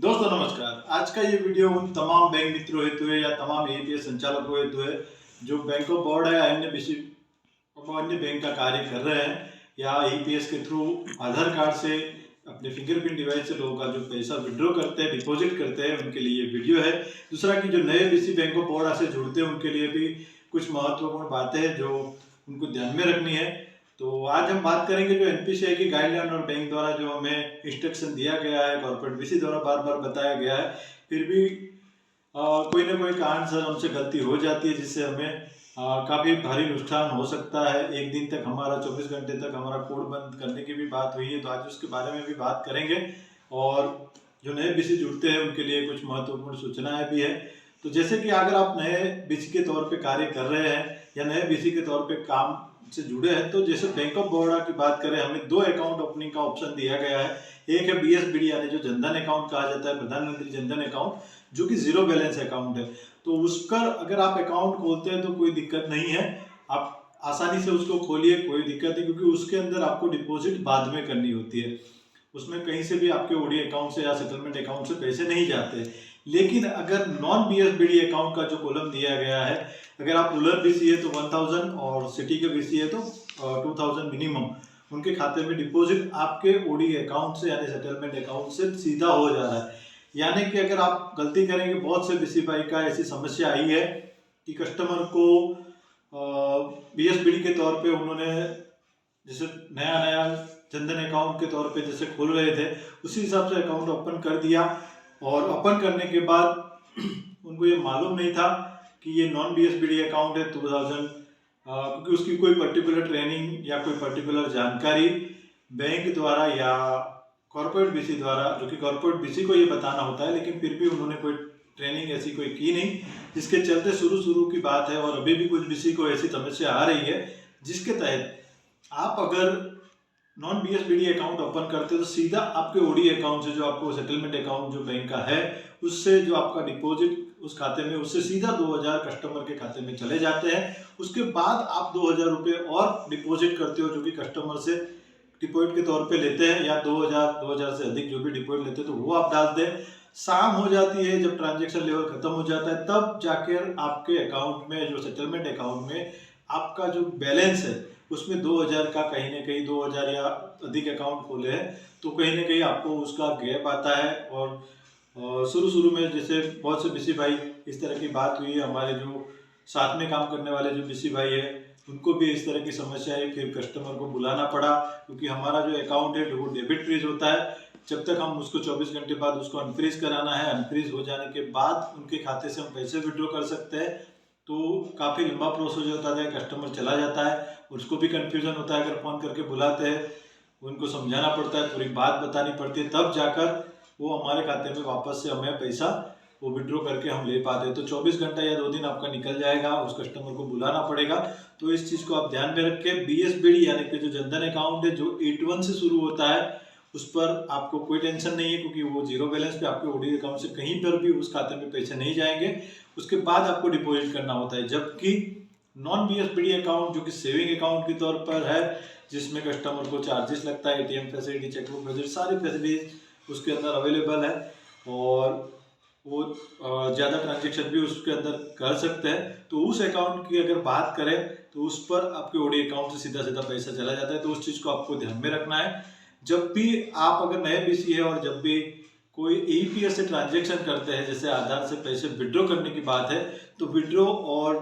दोस्तों नमस्कार। आज का ये वीडियो उन तमाम बैंक मित्रों हेतु है या तमाम एईपीएस संचालकों हेतु है जो बैंक ऑफ बड़ौदा या अन्य बैंक का कार्य कर रहे हैं या एईपीएस के थ्रू आधार कार्ड से अपने फिंगरप्रिंट डिवाइस से लोगों का जो पैसा विड्रॉ करते हैं, डिपॉजिट करते हैं, उनके लिए ये वीडियो है। दूसरा कि जो नए बीसी बैंक ऑफ बड़ौदा से जुड़ते हैं उनके लिए भी कुछ महत्वपूर्ण बातें हैं जो उनको ध्यान में रखनी है। तो आज हम बात करेंगे जो एनपीसीआई की गाइडलाइन और बैंक द्वारा जो हमें इंस्ट्रक्शन दिया गया है, कॉर्पोरेट बीसी द्वारा बार बार बताया गया है, फिर भी कोई ना कोई कारण से हमसे गलती हो जाती है जिससे हमें काफ़ी भारी नुकसान हो सकता है। एक दिन तक हमारा 24 घंटे तक हमारा कोड बंद करने की भी बात हुई है, तो आज उसके बारे में भी बात करेंगे। और जो नए बीसी जुड़ते हैं उनके लिए कुछ महत्वपूर्ण सूचनाएं भी है। तो जैसे कि अगर आप नए बीसी के तौर पे कार्य कर रहे हैं या नए बीसी के तौर पे काम से जुड़े हैं, तो जैसे बैंक ऑफ बड़ौदा की बात करें, हमें 2 अकाउंट ओपनिंग का ऑप्शन दिया गया है। एक है बीएसबीडी यानी जो जनधन अकाउंट कहा जाता है, प्रधानमंत्री जनधन अकाउंट, जो कि जीरो बैलेंस अकाउंट है। तो उस पर अगर आप अकाउंट खोलते हैं तो कोई दिक्कत नहीं है, आप आसानी से उसको खोलिए, कोई दिक्कत नहीं, क्योंकि उसके अंदर आपको डिपॉजिट बाद में करनी होती है। उसमें कहीं से भी आपके ओडी अकाउंट से या सेटलमेंट अकाउंट से पैसे नहीं जाते। लेकिन अगर नॉन बीएसबीडी अकाउंट का जो कॉलम दिया गया है, अगर आप रूरल बीसी है तो 1000 और सिटी के बीसी है तो 2000 मिनिमम उनके खाते में डिपॉजिट आपके ओडी अकाउंट से यानी सेटलमेंट अकाउंट से सीधा हो जा रहा है। यानी कि अगर आप गलती करेंगे, बहुत से बीसी भाई का ऐसी समस्या आई है कि कस्टमर को बीएसबीडी के तौर पे उन्होंने जैसे नया नया जनधन अकाउंट के तौर पे जैसे खोल रहे थे उसी हिसाब से अकाउंट ओपन कर दिया, और ओपन करने के बाद उनको ये मालूम नहीं था कि ये नॉन बीएसबीडी अकाउंट है 2000, क्योंकि उसकी कोई पर्टिकुलर ट्रेनिंग या कोई पर्टिकुलर जानकारी बैंक द्वारा या कॉर्पोरेट बीसी द्वारा, जो कि कॉर्पोरेट बीसी को ये बताना होता है, लेकिन फिर भी उन्होंने कोई ट्रेनिंग ऐसी कोई की नहीं, जिसके चलते शुरू की बात है और अभी भी कुछ बीसी को ऐसी समस्या आ रही है जिसके तहत आप अगर नॉन बीएसबीडी अकाउंट ओपन करते हो तो सीधा आपके ओडी अकाउंट से, जो आपको सेटलमेंट अकाउंट जो बैंक का है उससे जो आपका डिपॉजिट उस खाते में, उससे सीधा 2000 कस्टमर के खाते में चले जाते हैं। उसके बाद आप 2000 रुपये और डिपॉजिट करते हो जो कि कस्टमर से डिपॉजिट के तौर पे लेते हैं, या 2000 से अधिक जो भी डिपॉजिट लेते हैं तो वो आप डाल दें। शाम हो जाती है, जब ट्रांजेक्शन लेवल खत्म हो जाता है, तब जाकर आपके अकाउंट में, जो सेटलमेंट अकाउंट में आपका जो बैलेंस है उसमें 2000 का कहीं ना कहीं 2000 या अधिक अकाउंट खोले हैं तो कहीं ना कहीं आपको उसका गैप आता है। और शुरू में जैसे बहुत से बीसी भाई, इस तरह की बात हुई है, हमारे जो साथ में काम करने वाले जो बीसी भाई है उनको भी इस तरह की समस्या है, फिर कस्टमर को बुलाना पड़ा, क्योंकि हमारा जो अकाउंट है वो डेबिट फ्रीज होता है। जब तक हम उसको 24 घंटे बाद उसको अनफ्रीज कराना है, अनफ्रीज हो जाने के बाद उनके खाते से हम पैसे विड्रॉ कर सकते हैं। तो काफ़ी लंबा प्रोसेस होता है, कस्टमर चला जाता है, उसको भी कन्फ्यूज़न होता है, अगर फ़ोन करके बुलाते हैं उनको समझाना पड़ता है, पूरी बात बतानी पड़ती है, तब जाकर वो हमारे खाते में वापस से हमें पैसा वो विड्रॉ करके हम ले पाते हैं। तो 24 घंटा या 2 दिन आपका निकल जाएगा, उस कस्टमर को बुलाना पड़ेगा। तो इस चीज़ को आप ध्यान में रख के बीएसबीडी यानी कि जो जनधन अकाउंट है जो 81 से शुरू होता है उस पर आपको कोई टेंशन नहीं है, क्योंकि वो जीरो बैलेंस पे आपके ओडी अकाउंट से कहीं पर भी उस खाते में पैसे नहीं जाएंगे, उसके बाद आपको डिपॉजिट करना होता है। जबकि नॉन बीएसबीडी अकाउंट जो कि सेविंग अकाउंट के तौर पर है, जिसमें कस्टमर को चार्जेस लगता है, एटीएम फैसिलिटी, चेकबुक फैसिलिटी, सारी फैसिलिटी उसके अंदर अवेलेबल है, और वो ज़्यादा ट्रांजेक्शन भी उसके अंदर कर सकते हैं। तो उस अकाउंट की अगर बात करें तो उस पर आपके ओडी अकाउंट से सीधा सीधा पैसा चला जाता है। तो उस चीज़ को आपको ध्यान में रखना है। जब भी आप अगर नए बीसी है और जब भी कोई एईपीएस से ट्रांजेक्शन करते हैं, जैसे आधार से पैसे विड्रॉ करने की बात है, तो विड्रॉ और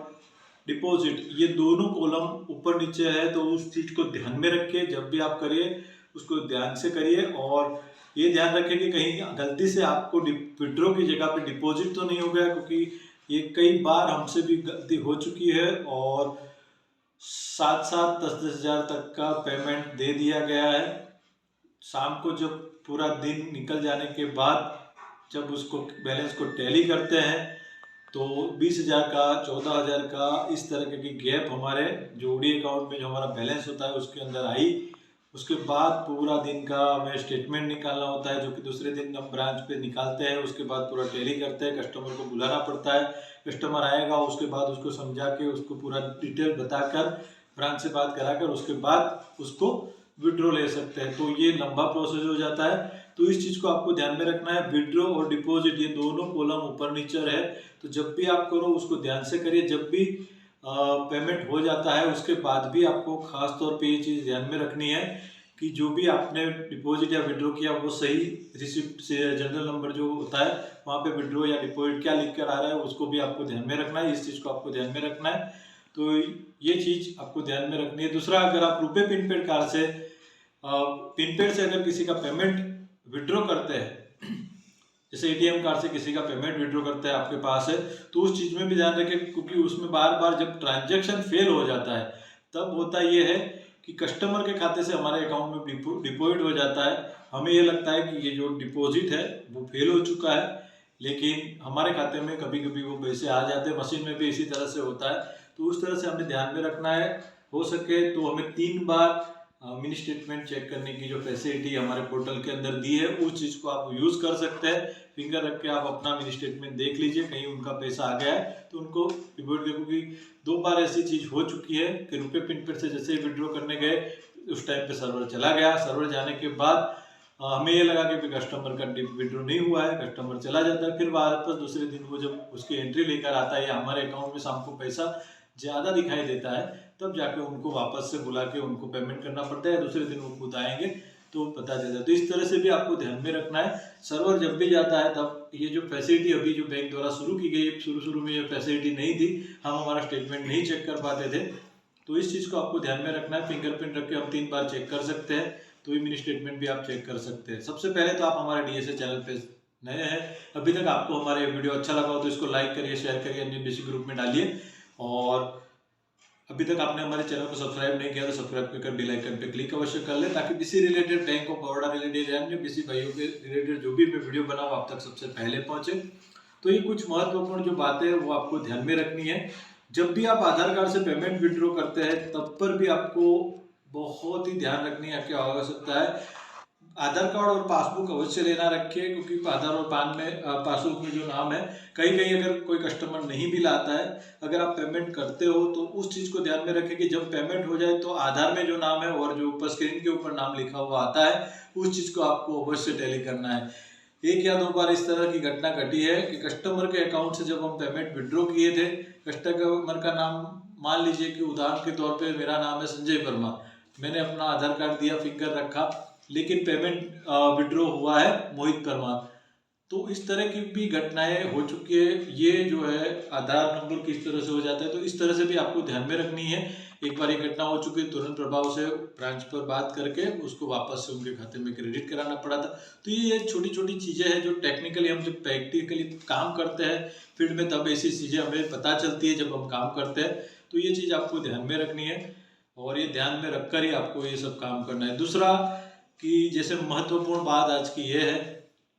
डिपॉजिट ये दोनों कॉलम ऊपर नीचे है, तो उस चीज़ को ध्यान में रखिए। जब भी आप करिए उसको ध्यान से करिए, और ये ध्यान रखें कि कहीं गलती से आपको विड्रॉ की जगह पे डिपॉजिट तो नहीं हो गया, क्योंकि ये कई बार हमसे भी गलती हो चुकी है और 7-7 10-10 हज़ार तक का पेमेंट दे दिया गया है। शाम को जब पूरा दिन निकल जाने के बाद जब उसको बैलेंस को टैली करते हैं तो 20,000 का, 14,000 का, इस तरह की गैप हमारे जो ओडी अकाउंट में जो हमारा बैलेंस होता है उसके अंदर आई। उसके बाद पूरा दिन का हमें स्टेटमेंट निकालना होता है, जो कि दूसरे दिन हम ब्रांच पे निकालते हैं। उसके बाद पूरा टैली करते हैं, कस्टमर को बुलाना पड़ता है, कस्टमर आएगा, उसके बाद उसको समझा के उसको पूरा डिटेल बताकर ब्रांच से बात कराकर उसके बाद उसको विड्रॉ ले सकते हैं। तो ये लंबा प्रोसेस हो जाता है। तो इस चीज़ को आपको ध्यान में रखना है। विड्रॉ और डिपॉजिट ये दोनों कॉलम ऊपर नीचे है, तो जब भी आप करो उसको ध्यान से करिए। जब भी पेमेंट हो जाता है उसके बाद भी आपको खास तौर पे ये चीज़ ध्यान में रखनी है कि जो भी आपने डिपॉजिट या विड्रॉ किया वो सही रिसिप्ट से जनरल नंबर जो होता है वहाँ पे विड्रॉ या डिपॉजिट क्या लिख कर आ रहा है उसको भी आपको ध्यान में रखना है। इस चीज़ को आपको ध्यान में रखना है, तो ये चीज़ आपको ध्यान में रखनी है। दूसरा, अगर आप रुपए पिन पेड कार्ड से पिन पेड से अगर किसी का पेमेंट विड्रॉ करते हैं, जैसे एटीएम कार्ड से किसी का पेमेंट विड्रॉ करता है आपके पास है, तो उस चीज़ में भी ध्यान रखें, क्योंकि उसमें बार बार जब ट्रांजैक्शन फेल हो जाता है तब होता ये है कि कस्टमर के खाते से हमारे अकाउंट में डिपॉजिट हो जाता है। हमें ये लगता है कि ये जो डिपॉजिट है वो फेल हो चुका है, लेकिन हमारे खाते में कभी कभी वो पैसे आ जाते हैं। मशीन में भी इसी तरह से होता है, तो उस तरह से हमें ध्यान में रखना है। हो सके तो हमें 3 बार मिनी स्टेटमेंट चेक करने की जो फैसिलिटी हमारे पोर्टल के अंदर दी है उस चीज़ को आप यूज़ कर सकते हैं। फिंगर रख के आप अपना मिनी स्टेटमेंट देख लीजिए, कहीं उनका पैसा आ गया है तो उनको रिपोर्ट करें, क्योंकि 2 बार ऐसी चीज़ हो चुकी है कि रुपए पिन पेड से जैसे ही विड्रॉ करने गए उस टाइम पे सर्वर चला गया। सर्वर जाने के बाद हमें ये लगा कि कस्टमर का विड्रॉ नहीं हुआ है, कस्टमर चला जाता है। फिर वापस दूसरे दिन वो जब उसकी एंट्री लेकर आता है या हमारे अकाउंट में हमको पैसा ज़्यादा दिखाई देता है, तब जाके उनको वापस से बुला के उनको पेमेंट करना पड़ता है। दूसरे दिन वो खुद आएंगे तो पता चलता है। तो इस तरह से भी आपको ध्यान में रखना है। सर्वर जब भी जाता है तब ये जो फैसिलिटी अभी जो बैंक द्वारा शुरू की गई, शुरू में ये फैसिलिटी नहीं थी, हम हमारा स्टेटमेंट नहीं चेक कर पाते थे, तो इस चीज़ को आपको ध्यान में रखना है। फिंगरप्रिंट रख के हम 3 बार चेक कर सकते हैं, तो ये मिनी स्टेटमेंट भी आप चेक कर सकते हैं। सबसे पहले तो आप हमारे डीएसए चैनल पे नए हैं, अभी तक आपको हमारे वीडियो अच्छा लगा हो तो इसको लाइक करिए, शेयर करिए, अन्य बीसी ग्रुप में डालिए। और अभी तक आपने हमारे चैनल को सब्सक्राइब नहीं किया तो सब्सक्राइब कर बेल आइकन पे क्लिक अवश्य कर ले, ताकि BC related, bank of Baroda related या अन्य बीसी भाइयों के रिलेटेड जो भी मैं वीडियो बनाऊँ आप तक सबसे पहले पहुंचे। तो ये कुछ महत्वपूर्ण जो बातें हैं वो आपको ध्यान में रखनी है। जब भी आप आधार कार्ड से पेमेंट विड्रॉ करते हैं तब पर भी आपको बहुत ही ध्यान रखनी है। क्या हो सकता है, आधार कार्ड और पासबुक अवश्य लेना रखिए, क्योंकि आधार और पान में पासबुक में जो नाम है, कहीं कहीं अगर कोई कस्टमर नहीं भी लाता है, अगर आप पेमेंट करते हो तो उस चीज़ को ध्यान में रखें कि जब पेमेंट हो जाए तो आधार में जो नाम है और जो ऊपर स्क्रीन के ऊपर नाम लिखा हुआ आता है उस चीज़ को आपको अवश्य टैली करना है। 1 या 2 बार इस तरह की घटना घटी है कि कस्टमर के अकाउंट से जब हम पेमेंट विड्रॉ किए थे, कस्टमर का नाम मान लीजिए कि उदाहरण के तौर पर मेरा नाम है संजय वर्मा, मैंने अपना आधार कार्ड दिया, फिंगर रखा, लेकिन पेमेंट विड्रॉ हुआ है मोहित परमार। तो इस तरह की भी घटनाएं हो चुकी है। ये जो है आधार नंबर किस तरह से हो जाता है, तो इस तरह से भी आपको ध्यान में रखनी है। एक बार ये घटना हो चुकी है, तुरंत प्रभाव से ब्रांच पर बात करके उसको वापस से उनके खाते में क्रेडिट कराना पड़ा था। तो ये छोटी छोटी चीज़ें हैं जो टेक्निकली हम जब प्रैक्टिकली काम करते हैं फील्ड में तब ऐसी चीज़ें हमें पता चलती है जब हम काम करते हैं। तो ये चीज़ आपको ध्यान में रखनी है और ये ध्यान में रखकर ही आपको ये सब काम करना है। दूसरा कि जैसे महत्वपूर्ण बात आज की ये है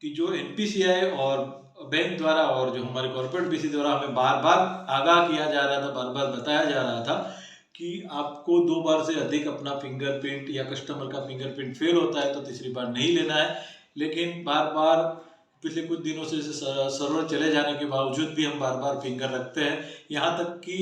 कि जो एनपीसीआई और बैंक द्वारा और जो हमारे कॉर्पोरेट बीसी द्वारा हमें बार बार आगाह किया जा रहा था, बार बार बताया जा रहा था कि आपको 2 बार से अधिक अपना फिंगरप्रिंट या कस्टमर का फिंगरप्रिंट फेल होता है तो तीसरी बार नहीं लेना है। लेकिन बार बार पिछले कुछ दिनों से सर्वर चले जाने के बावजूद भी हम बार बार फिंगर रखते हैं, यहाँ तक कि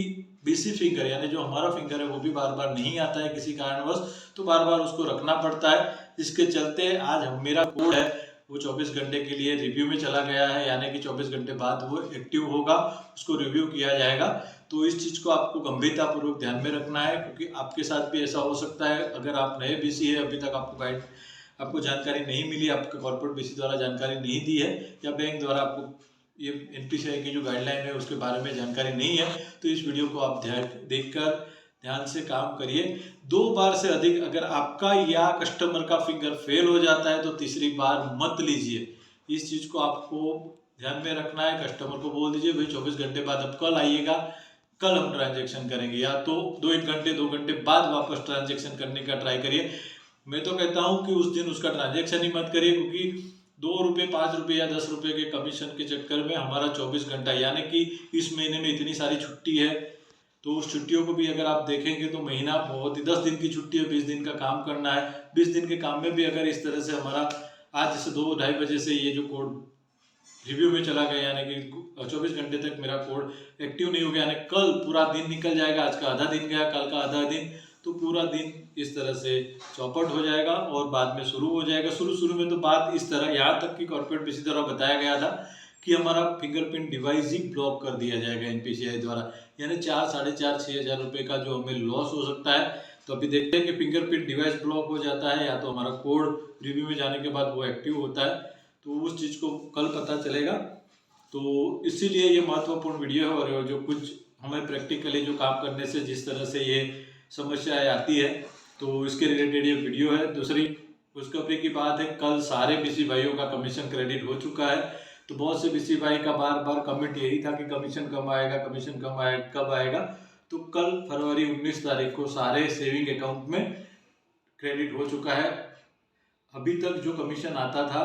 बीसी फिंगर यानी जो हमारा फिंगर है वो भी बार बार नहीं आता है किसी कारणवश, तो बार बार उसको रखना पड़ता है। जिसके चलते आज मेरा कोड है वो 24 घंटे के लिए रिव्यू में चला गया है, यानी कि 24 घंटे बाद वो एक्टिव होगा, उसको रिव्यू किया जाएगा। तो इस चीज़ को आपको गंभीरतापूर्वक ध्यान में रखना है, क्योंकि आपके साथ भी ऐसा हो सकता है। अगर आप नए बीसी है, अभी तक आपको जानकारी नहीं मिली, आपके कॉर्पोरेट बीसी द्वारा जानकारी नहीं दी है या बैंक द्वारा आपको ये एनपीसीआई की जो गाइडलाइन है उसके बारे में जानकारी नहीं है, तो इस वीडियो को आप ध्यान से काम करिए। 2 बार से अधिक अगर आपका या कस्टमर का फिंगर फेल हो जाता है तो तीसरी बार मत लीजिए। इस चीज़ को आपको ध्यान में रखना है। कस्टमर को बोल दीजिए भाई 24 घंटे बाद अब कल आइएगा, कल हम ट्रांजेक्शन करेंगे, या तो 2 घंटे बाद वापस ट्रांजेक्शन करने का ट्राई करिए। मैं तो कहता हूँ कि उस दिन उसका ट्रांजेक्शन ही मत करिए, क्योंकि 2 रुपये 5 रुपये या 10 रुपये के कमीशन के चक्कर में हमारा 24 घंटा, यानी कि इस महीने में इतनी सारी छुट्टी है तो उस छुट्टियों को भी अगर आप देखेंगे तो महीना बहुत ही 10 दिन की छुट्टी है, 20 दिन का काम करना है। 20 दिन के काम में भी अगर इस तरह से हमारा आज जैसे 2-2:30 बजे से ये जो कोड रिव्यू में चला गया, यानी कि 24 घंटे तक मेरा कोड एक्टिव नहीं हो गया, यानी कल पूरा दिन निकल जाएगा। आज का आधा दिन गया, कल का आधा दिन, तो पूरा दिन इस तरह से चौपट हो जाएगा और बाद में शुरू हो जाएगा। शुरू में तो बात इस तरह, यहाँ तक कि कॉर्पोरेट बीसी द्वारा बताया गया था कि हमारा फिंगरप्रिंट डिवाइस ही ब्लॉक कर दिया जाएगा एनपीसीआई द्वारा, यानी 4-4.5-6 हज़ार रुपये का जो हमें लॉस हो सकता है। तो अभी देखते हैं कि फिंगरप्रिंट डिवाइस ब्लॉक हो जाता है या तो हमारा कोड रिव्यू में जाने के बाद वो एक्टिव होता है, तो उस चीज़ को कल पता चलेगा। तो इसीलिए ये महत्वपूर्ण वीडियो है और जो कुछ हमें प्रैक्टिकली जो काम करने से जिस तरह से ये समस्याएं आती है, तो इसके रिलेटेड ये वीडियो है। दूसरी खुशखबरी की बात है, कल सारे बीसी भाइयों का कमीशन क्रेडिट हो चुका है। तो बहुत से बीसी भाई का बार बार कमेंट यही था कि कमीशन कब आएगा, कमीशन कब आएगा। तो कल फरवरी 19 तारीख को सारे सेविंग अकाउंट में क्रेडिट हो चुका है। अभी तक जो कमीशन आता था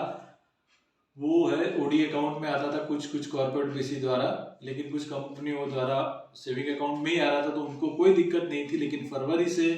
वो है ओडी अकाउंट में आता था कुछ कॉर्पोरेट बीसी द्वारा, लेकिन कुछ कंपनियों द्वारा सेविंग अकाउंट में ही आ रहा था, तो उनको कोई दिक्कत नहीं थी। लेकिन फरवरी से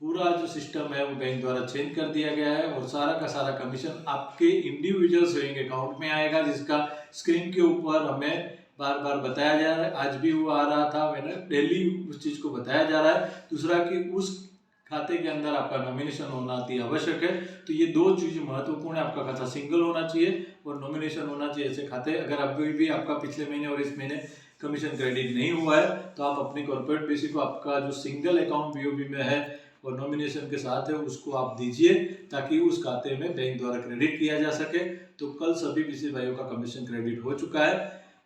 पूरा जो सिस्टम है वो बैंक द्वारा चेंज कर दिया गया है और सारा का सारा कमीशन आपके इंडिविजुअल सेविंग अकाउंट में आएगा, जिसका स्क्रीन के ऊपर हमें बार बार बताया जा रहा है। आज भी वो आ रहा था, मैंने डेली उस चीज़ को बताया जा रहा है। दूसरा कि उस खाते के अंदर आपका नॉमिनेशन होना अति आवश्यक है। तो ये दो चीज़ महत्वपूर्ण है, आपका खाता सिंगल होना चाहिए और नॉमिनेशन होना चाहिए ऐसे खाते। अगर अभी भी आपका पिछले महीने और इस महीने कमीशन क्रेडिट नहीं हुआ है तो आप अपनी कॉर्पोरेट बीसी को आपका जो सिंगल अकाउंट बीओबी में है और नॉमिनेशन के साथ है उसको आप दीजिए, ताकि उस खाते में बैंक द्वारा क्रेडिट किया जा सके। तो कल सभी बीसी भाइयों का कमीशन क्रेडिट हो चुका है।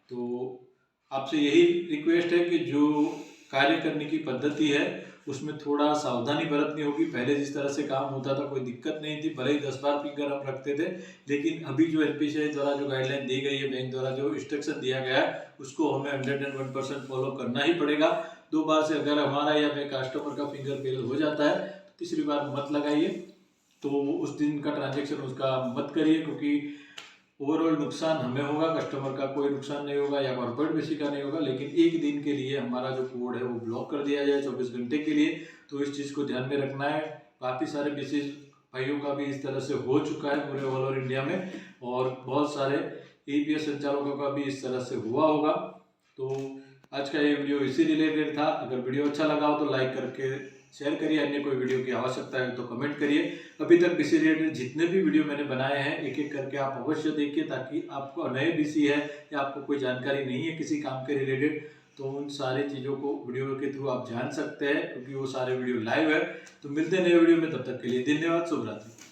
तो आपसे यही रिक्वेस्ट है कि जो कार्य करने की पद्धति है उसमें थोड़ा सावधानी बरतनी होगी। पहले जिस तरह से काम होता था कोई दिक्कत नहीं थी, भले ही 10 बार फिंगर हम रखते थे, लेकिन अभी जो एनपीसीआई द्वारा जो गाइडलाइन दी गई है, बैंक द्वारा जो इंस्ट्रक्शन दिया गया है, उसको हमें 101% फॉलो करना ही पड़ेगा। 2 बार से अगर हमारा या फिर कस्टमर का फिंगर फेल हो जाता है तो तीसरी बार मत लगाइए, तो उस दिन का ट्रांजेक्शन उसका मत करिए, क्योंकि ओवरऑल नुकसान हमें होगा, कस्टमर का कोई नुकसान नहीं होगा या कॉर्पोरेट बीसी का नहीं होगा। लेकिन एक दिन के लिए हमारा जो कोड है वो ब्लॉक कर दिया जाए 24 घंटे के लिए, तो इस चीज़ को ध्यान में रखना है। काफ़ी सारे बीसी भाइयों का भी इस तरह से हो चुका है पूरे ऑल ओवर इंडिया में, और बहुत सारे ईपीएस संचालकों का भी इस तरह से हुआ होगा। तो आज का ये वीडियो इसी रिलेटेड था। अगर वीडियो अच्छा लगा हो तो लाइक करके शेयर करिए, अन्य कोई वीडियो की आवश्यकता है तो कमेंट करिए। अभी तक बीसी रिलेटेड जितने भी वीडियो मैंने बनाए हैं एक एक करके आप अवश्य देखिए, ताकि आपको नए बीसी है या आपको कोई जानकारी नहीं है किसी काम के रिलेटेड, तो उन सारी चीज़ों को वीडियो के थ्रू आप जान सकते हैं, क्योंकि वो सारे वीडियो लाइव है। तो मिलते हैं नए वीडियो में, तब तक के लिए धन्यवाद, शुभ रात्रि।